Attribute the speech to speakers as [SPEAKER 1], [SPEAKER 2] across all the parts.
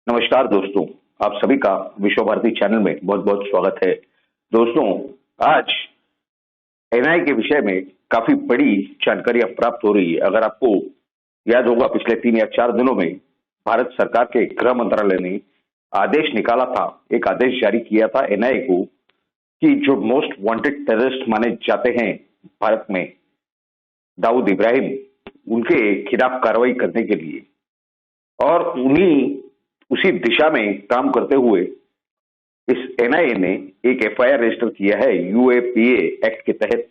[SPEAKER 1] नमस्कार दोस्तों, आप सभी का विश्व भारती चैनल में बहुत बहुत स्वागत है। दोस्तों, आज एनआई के विषय में काफी बड़ी जानकारियां प्राप्त हो रही है। अगर आपको याद होगा, पिछले 3 या 4 दिनों में भारत सरकार के गृह मंत्रालय ने आदेश निकाला था, एक आदेश जारी किया था एनआई को कि जो मोस्ट वांटेड टेररिस्ट माने जाते हैं भारत में, दाऊद इब्राहिम, उनके खिलाफ कार्रवाई करने के लिए, और उसी दिशा में काम करते हुए इस एनआईए ने एक एफआईआर रजिस्टर किया है यूएपीए एक्ट के तहत।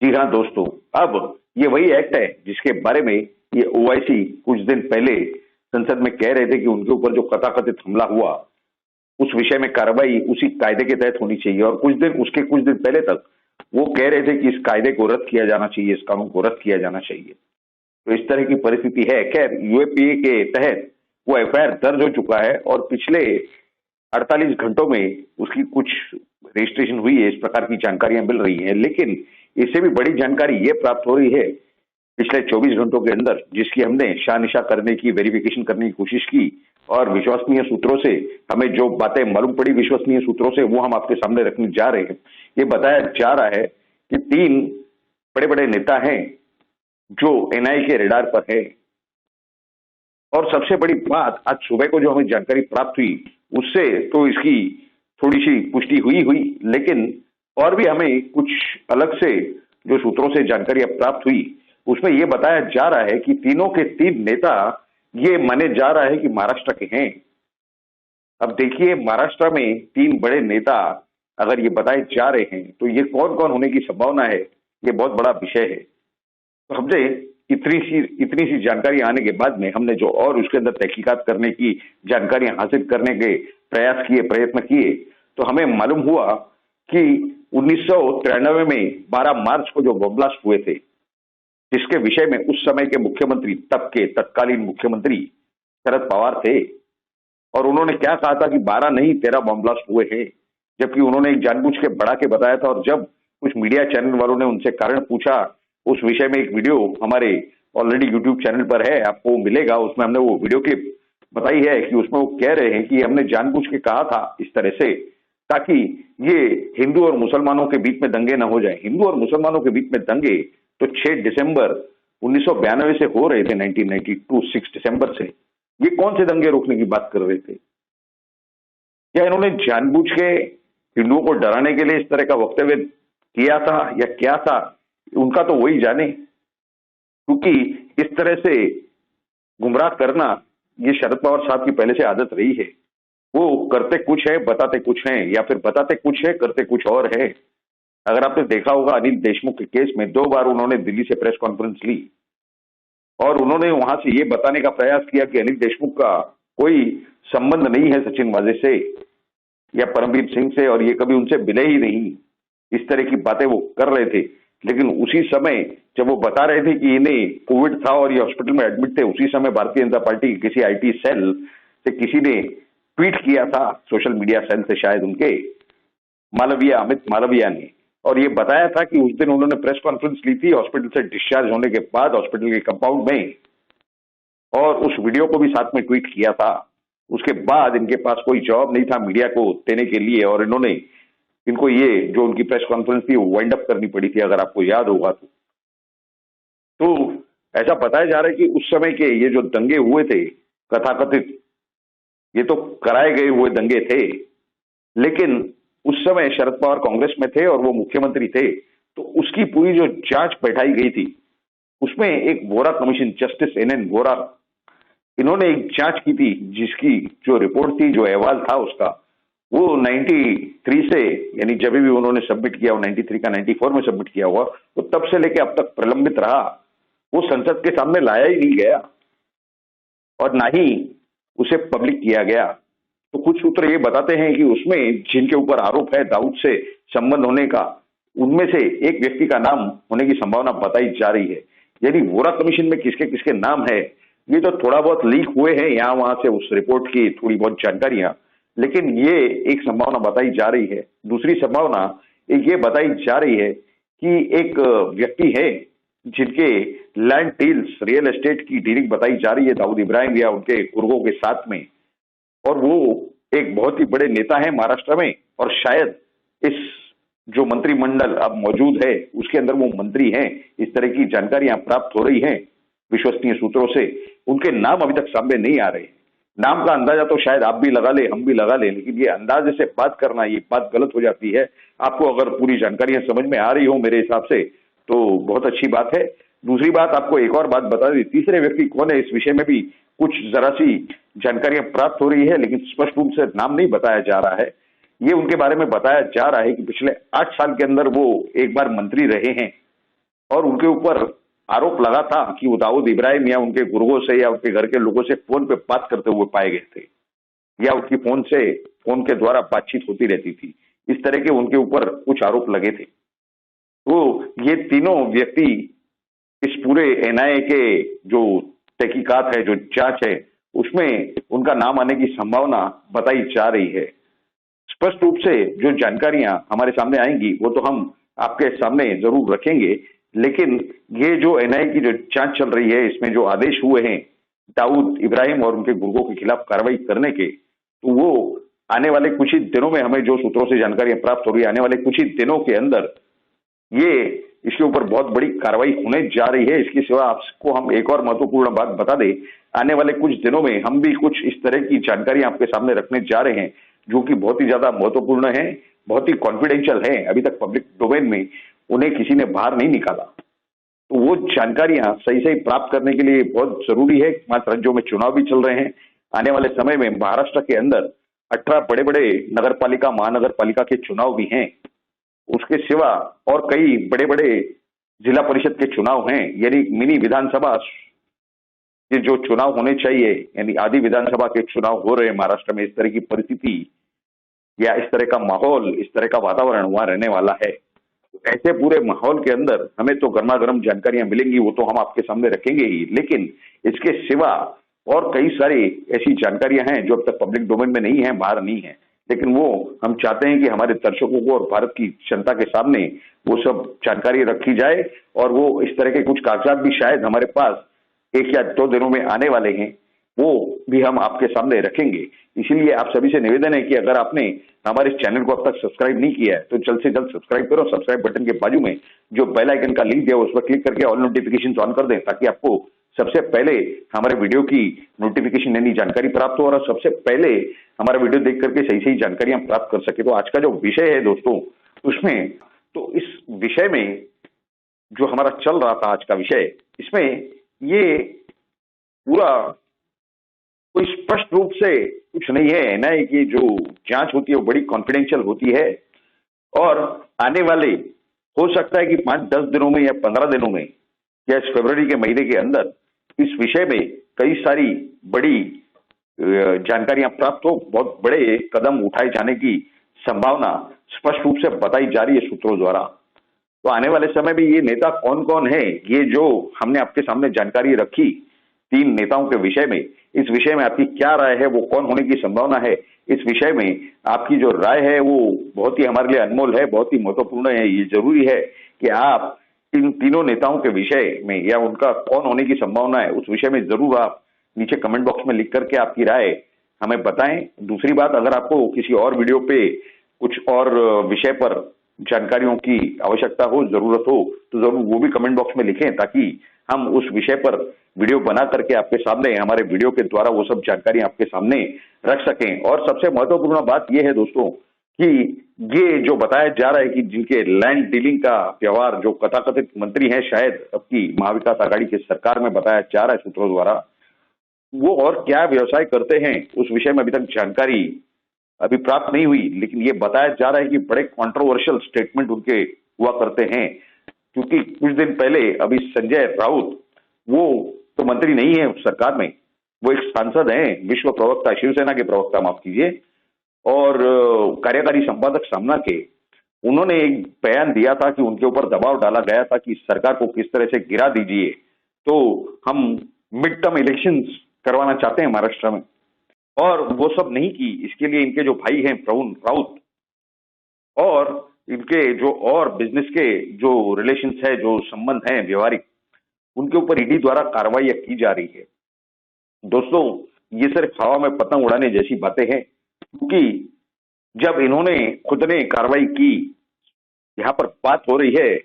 [SPEAKER 1] जी हाँ दोस्तों, अब ये वही एक्ट है जिसके बारे में ये ओआईसी कुछ दिन पहले संसद में कह रहे थे कि उनके ऊपर जो कथाकथित हमला हुआ उस विषय में कार्रवाई उसी कायदे के तहत होनी चाहिए। और कुछ दिन पहले तक वो कह रहे थे कि इस कायदे को रद्द किया जाना चाहिए, इस कानून को रद्द किया जाना चाहिए। तो इस तरह की परिस्थिति है। खैर, यूएपीए के तहत वो एफआईआर दर्ज हो चुका है और पिछले 48 घंटों में उसकी कुछ रजिस्ट्रेशन हुई है, इस प्रकार की जानकारियां मिल रही हैं। लेकिन इससे भी बड़ी जानकारी ये प्राप्त हो रही है पिछले 24 घंटों के अंदर, जिसकी हमने शानिशा करने की, वेरिफिकेशन करने की कोशिश की, और विश्वसनीय सूत्रों से हमें जो बातें मालूम पड़ी विश्वसनीय सूत्रों से, वो हम आपके सामने रखने जा रहे हैं। ये बताया जा रहा है कि 3 बड़े बड़े नेता हैं जो एनआई के रडार पर है। और सबसे बड़ी बात, आज सुबह को जो हमें जानकारी प्राप्त हुई उससे तो इसकी थोड़ी सी पुष्टि हुई, लेकिन और भी हमें कुछ अलग से जो सूत्रों से जानकारी अब प्राप्त हुई उसमें यह बताया जा रहा है कि तीनों के 3 नेता ये माने जा रहा है कि महाराष्ट्र के हैं। अब देखिए, महाराष्ट्र में 3 बड़े नेता अगर ये बताए जा रहे हैं तो ये कौन कौन होने की संभावना है, ये बहुत बड़ा विषय है। तो हमने इतनी सी जानकारी आने के बाद में हमने जो और उसके अंदर तहकीकात करने की, जानकारियां हासिल करने के प्रयत्न किए, तो हमें मालूम हुआ कि 1993 में 12 मार्च को जो बम ब्लास्ट हुए थे, जिसके विषय में उस समय के मुख्यमंत्री, तब के तत्कालीन मुख्यमंत्री शरद पवार थे, और उन्होंने क्या कहा था कि 12 नहीं 13 बम ब्लास्ट हुए हैं, जबकि उन्होंने एक जानबूझ के बढ़ा के बताया था। और जब कुछ मीडिया चैनल वालों ने उनसे कारण पूछा, उस विषय में एक वीडियो हमारे ऑलरेडी यूट्यूब चैनल पर है, आपको मिलेगा, उसमें हमने वो वीडियो क्लिप बताई है कि उसमें वो कह रहे हैं कि हमने जानबूझ के कहा था इस तरह से ताकि ये हिंदू और मुसलमानों के बीच में दंगे न हो जाए। हिंदू और मुसलमानों के बीच में दंगे तो 6 दिसंबर 1992 से हो रहे थे, 1992 6 दिसंबर से। ये कौन से दंगे रोकने की बात कर रहे थे? क्या इन्होंने जानबूझ के हिंदुओं को डराने के लिए इस तरह का वक्तव्य किया था या क्या था, उनका तो वही जाने। क्योंकि इस तरह से गुमराह करना ये शरद पवार साहब की पहले से आदत रही है। वो करते कुछ है, बताते कुछ है, या फिर बताते कुछ है, करते कुछ और है। अगर आपने देखा होगा, अनिल देशमुख के केस में 2 बार उन्होंने दिल्ली से प्रेस कॉन्फ्रेंस ली और उन्होंने वहां से ये बताने का प्रयास किया कि अनिल देशमुख का कोई संबंध नहीं है सचिन वाजे से या परमवीर सिंह से, और ये कभी उनसे मिले ही नहीं। इस तरह की बातें वो कर रहे थे। लेकिन उसी समय जब वो बता रहे थे कि इन्हें कोविड था और ये हॉस्पिटल में एडमिट थे, उसी समय भारतीय जनता पार्टी के किसी आईटी सेल से किसी ने ट्वीट किया था, सोशल मीडिया सेल से शायद उनके अमित मालविया ने, और ये बताया था कि उस दिन उन्होंने प्रेस कॉन्फ्रेंस ली थी हॉस्पिटल से डिस्चार्ज होने के बाद, हॉस्पिटल के कंपाउंड में, और उस वीडियो को भी साथ में ट्वीट किया था। उसके बाद इनके पास कोई जवाब नहीं था मीडिया को देने के लिए, और इनको ये जो उनकी प्रेस कॉन्फ्रेंस थी वो वाइंड अप करनी पड़ी थी, अगर आपको याद होगा तो ऐसा बताया जा रहा है कि उस समय के ये जो दंगे हुए थे कथाकथित, ये तो कराए गए हुए दंगे थे। लेकिन उस समय शरद पवार कांग्रेस में थे और वो मुख्यमंत्री थे, तो उसकी पूरी जो जांच बैठाई गई थी उसमें एक Vora commission, justice NN Vora, इन्होंने एक जांच की थी जिसकी जो रिपोर्ट थी, जो अहवाल था उसका, वो 93 से, यानी जब भी उन्होंने सबमिट किया, वो 93 का 94 में सबमिट किया हुआ, तो तब से लेके अब तक प्रलंबित रहा। वो संसद के सामने लाया ही नहीं गया और ना ही उसे पब्लिक किया गया। तो कुछ सूत्र ये बताते हैं कि उसमें जिनके ऊपर आरोप है दाऊद से संबंध होने का, उनमें से एक व्यक्ति का नाम होने की संभावना बताई जा रही है। यानी वोरा कमीशन में किसके किसके नाम है, ये तो थोड़ा बहुत लीक हुए हैं यहाँ वहां से उस रिपोर्ट की थोड़ी बहुत जानकारियां, लेकिन ये एक संभावना बताई जा रही है। दूसरी संभावना एक ये बताई जा रही है कि एक व्यक्ति है जिनके लैंड डील्स, रियल एस्टेट की डीलिंग बताई जा रही है दाऊद इब्राहिम या उनके गुर्गों के साथ में, और वो एक बहुत ही बड़े नेता हैं महाराष्ट्र में, और शायद इस जो मंत्रिमंडल अब मौजूद है उसके अंदर वो मंत्री हैं। इस तरह की जानकारियां प्राप्त हो रही हैं विश्वसनीय सूत्रों से। उनके नाम अभी तक सामने नहीं आ रहे। नाम का अंदाजा तो शायद आप भी लगा ले, हम भी लगा ले, लेकिन ये अंदाजे से बात करना, ये बात गलत हो जाती है। आपको अगर पूरी जानकारियां समझ में आ रही हो मेरे हिसाब से तो बहुत अच्छी बात है। दूसरी बात, आपको एक और बात बता दी, तीसरे व्यक्ति कौन है इस विषय में भी कुछ जरा सी जानकारियां प्राप्त हो रही है, लेकिन स्पष्ट रूप से नाम नहीं बताया जा रहा है। ये उनके बारे में बताया जा रहा है कि पिछले 8 साल के अंदर वो एक बार मंत्री रहे हैं, और उनके ऊपर आरोप लगा था कि वो दाऊद इब्राहिम या उनके गुर्गों से या उनके घर के लोगों से फोन पे बात करते हुए पाए गए थे, या उनकी फोन के द्वारा बातचीत होती रहती थी। इस तरह के उनके ऊपर कुछ आरोप लगे थे। तो ये तीनों व्यक्ति इस पूरे एनआईए के जो तहकीकात है, जो जांच है, उसमें उनका नाम आने की संभावना बताई जा रही है। स्पष्ट रूप से जो जानकारियां हमारे सामने आएंगी वो तो हम आपके सामने जरूर रखेंगे, लेकिन ये जो एनआईए की जो जांच चल रही है, इसमें जो आदेश हुए हैं दाऊद इब्राहिम और उनके गुर्गों के खिलाफ कार्रवाई करने के, तो वो आने वाले कुछ ही दिनों में, हमें जो सूत्रों से जानकारियां प्राप्त हो रही है, आने वाले कुछ ही दिनों के अंदर ये इसके ऊपर बहुत बड़ी कार्रवाई होने जा रही है। इसके सिवा आपको हम एक और महत्वपूर्ण बात बता दें, आने वाले कुछ दिनों में हम भी कुछ इस तरह की जानकारी आपके सामने रखने जा रहे हैं जो कि बहुत ही ज्यादा महत्वपूर्ण है, बहुत ही कॉन्फिडेंशियल है। अभी तक पब्लिक डोमेन में उन्हें किसी ने बाहर नहीं निकाला, तो वो जानकारियां सही सही प्राप्त करने के लिए बहुत जरूरी है। मात्र राज्यों में चुनाव भी चल रहे हैं। आने वाले समय में महाराष्ट्र के अंदर 18 बड़े बड़े नगर पालिका, महानगर पालिका के चुनाव भी हैं। उसके सिवा और कई बड़े बड़े जिला परिषद के चुनाव हैं, यानी मिनी विधानसभा के जो चुनाव होने चाहिए, यानी आधी विधानसभा के चुनाव हो रहे हैं महाराष्ट्र में। इस तरह की परिस्थिति या इस तरह का माहौल, इस तरह का वातावरण वहां रहने वाला है। तो ऐसे पूरे माहौल के अंदर हमें तो गर्मा गर्म जानकारियां मिलेंगी, वो तो हम आपके सामने रखेंगे ही, लेकिन इसके सिवा और कई सारी ऐसी जानकारियां हैं जो अब तक पब्लिक डोमेन में नहीं है, बाहर नहीं है, लेकिन वो हम चाहते हैं कि हमारे दर्शकों को और भारत की जनता के सामने वो सब जानकारी रखी जाए। और वो इस तरह के कुछ कागजात भी शायद हमारे पास 1 या 2 दिनों में आने वाले हैं, वो भी हम आपके सामने रखेंगे। इसीलिए आप सभी से निवेदन है कि अगर आपने हमारे इस चैनल को अब तक सब्सक्राइब नहीं किया है तो जल्द से जल्द सब्सक्राइब करो। सब्सक्राइब बटन के बाजू में जो बेल आइकन का लिंक है उस पर क्लिक करके ऑल नोटिफिकेशन ऑन कर दें, ताकि आपको सबसे पहले हमारे वीडियो की नोटिफिकेशन यानी जानकारी प्राप्त हो और सबसे पहले हमारा वीडियो देख करके सही सही जानकारियां प्राप्त कर सके। तो आज का जो विषय है दोस्तों, उसमें तो इस विषय में जो हमारा चल रहा था आज का विषय, इसमें ये पूरा कोई स्पष्ट रूप से कुछ नहीं है। एनआईए की जो जांच होती है वो बड़ी कॉन्फिडेंशियल होती है, और आने वाले हो सकता है कि 5-10 दिनों में या 15 दिनों में या इस फरवरी के महीने के अंदर इस विषय में कई सारी बड़ी जानकारियां प्राप्त हो, बहुत बड़े कदम उठाए जाने की संभावना स्पष्ट रूप से बताई जा रही है सूत्रों द्वारा। तो आने वाले समय में ये नेता कौन कौन है, ये जो हमने आपके सामने जानकारी रखी 3 नेताओं के विषय में, इस विषय में आपकी क्या राय है, वो कौन होने की संभावना है, इस विषय में आपकी जो राय है वो बहुत ही हमारे लिए अनमोल है, बहुत ही महत्वपूर्ण है। ये जरूरी है कि आप इन तीनों नेताओं के विषय में या उनका कौन होने की संभावना है उस विषय में जरूर आप नीचे कमेंट बॉक्स में लिख करके आपकी राय हमें बताएं। दूसरी बात, अगर आपको किसी और वीडियो पे कुछ और विषय पर जानकारियों की आवश्यकता हो, जरूरत हो, तो जरूर वो भी कमेंट बॉक्स में लिखें, ताकि हम उस विषय पर वीडियो बना करके आपके सामने, हमारे वीडियो के द्वारा वो सब जानकारी आपके सामने रख सकें। और सबसे महत्वपूर्ण बात यह है दोस्तों कि ये जो बताया जा रहा है कि जिनके लैंड डीलिंग का व्यवहार, जो कथाकथित मंत्री हैं शायद अब की महाविकास आघाड़ी की सरकार में, बताया जा रहा है सूत्रों द्वारा, वो और क्या व्यवसाय करते हैं उस विषय में अभी तक जानकारी अभी प्राप्त नहीं हुई, लेकिन ये बताया जा रहा है कि बड़े कंट्रोवर्शियल स्टेटमेंट उनके हुआ करते हैं। क्योंकि कुछ दिन पहले अभी संजय राउत, वो तो मंत्री नहीं है उस सरकार में, वो एक सांसद हैं, विश्व प्रवक्ता, शिवसेना के प्रवक्ता माफ कीजिए, और कार्यकारी संपादक सामना के, उन्होंने एक बयान दिया था कि उनके ऊपर दबाव डाला गया था कि सरकार को किस तरह से गिरा दीजिए, तो हम मिड टर्म इलेक्शंस करवाना चाहते हैं महाराष्ट्र में, और वो सब नहीं की। इसके लिए इनके जो भाई हैं प्रवीण राउत और इनके जो और बिजनेस के जो रिलेशंस है, जो संबंध हैं व्यवहारिक, उनके ऊपर ईडी द्वारा कार्रवाई की जा रही है। दोस्तों, ये सिर्फ हवा में पतंग उड़ाने जैसी बातें हैं, क्योंकि जब इन्होंने खुद ने कार्रवाई की, यहाँ पर बात हो रही है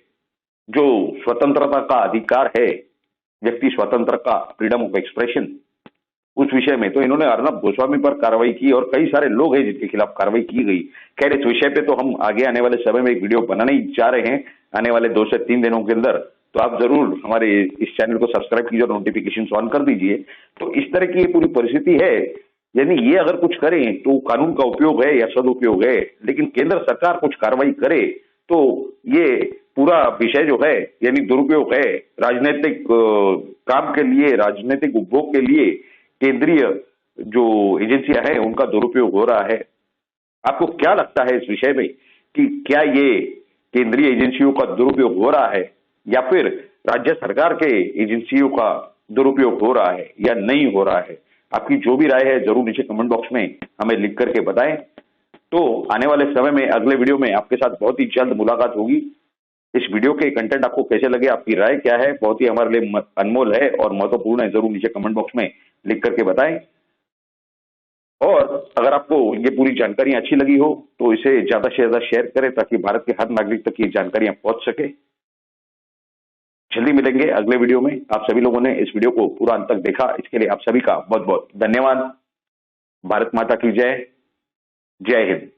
[SPEAKER 1] जो स्वतंत्रता का अधिकार है, व्यक्ति स्वतंत्र का, फ्रीडम ऑफ एक्सप्रेशन, उस विषय में तो इन्होंने अर्नब गोस्वामी पर कार्रवाई की और कई सारे लोग हैं जिनके खिलाफ कार्रवाई की गई। खैर, इस विषय पे तो हम आगे आने वाले समय में एक वीडियो बनाने ही जा रहे हैं, आने वाले 2 से 3 दिनों के अंदर। तो आप जरूर हमारे इस चैनल को सब्सक्राइब कीजिए और नोटिफिकेशन ऑन कर दीजिए। तो इस तरह की ये पूरी परिस्थिति है, यानी ये अगर कुछ करें तो कानून का उपयोग है या सदुपयोग है, लेकिन केंद्र सरकार कुछ कार्रवाई करे तो ये पूरा विषय जो है यानी दुरुपयोग है, राजनीतिक काम के लिए, राजनीतिक उपभोग के लिए केंद्रीय जो एजेंसियां हैं उनका दुरुपयोग हो रहा है। आपको क्या लगता है इस विषय में कि क्या ये केंद्रीय एजेंसियों का दुरुपयोग हो रहा है या फिर राज्य सरकार के एजेंसियों का दुरुपयोग हो रहा है या नहीं हो रहा है? आपकी जो भी राय है जरूर नीचे कमेंट बॉक्स में हमें लिख करके बताएं। तो आने वाले समय में अगले वीडियो में आपके साथ बहुत ही जल्द मुलाकात होगी। इस वीडियो के कंटेंट आपको कैसे लगे, आपकी राय क्या है, बहुत ही हमारे लिए अनमोल है और महत्वपूर्ण है, जरूर नीचे कमेंट बॉक्स में लिख करके बताएं। और अगर आपको ये पूरी जानकारी अच्छी लगी हो तो इसे ज्यादा से ज्यादा शेयर करें ताकि भारत के हर नागरिक तक ये जानकारियां पहुंच सके। जल्दी मिलेंगे अगले वीडियो में। आप सभी लोगों ने इस वीडियो को पूरा अंत तक देखा, इसके लिए आप सभी का बहुत बहुत धन्यवाद। भारत माता की जय। जय हिंद।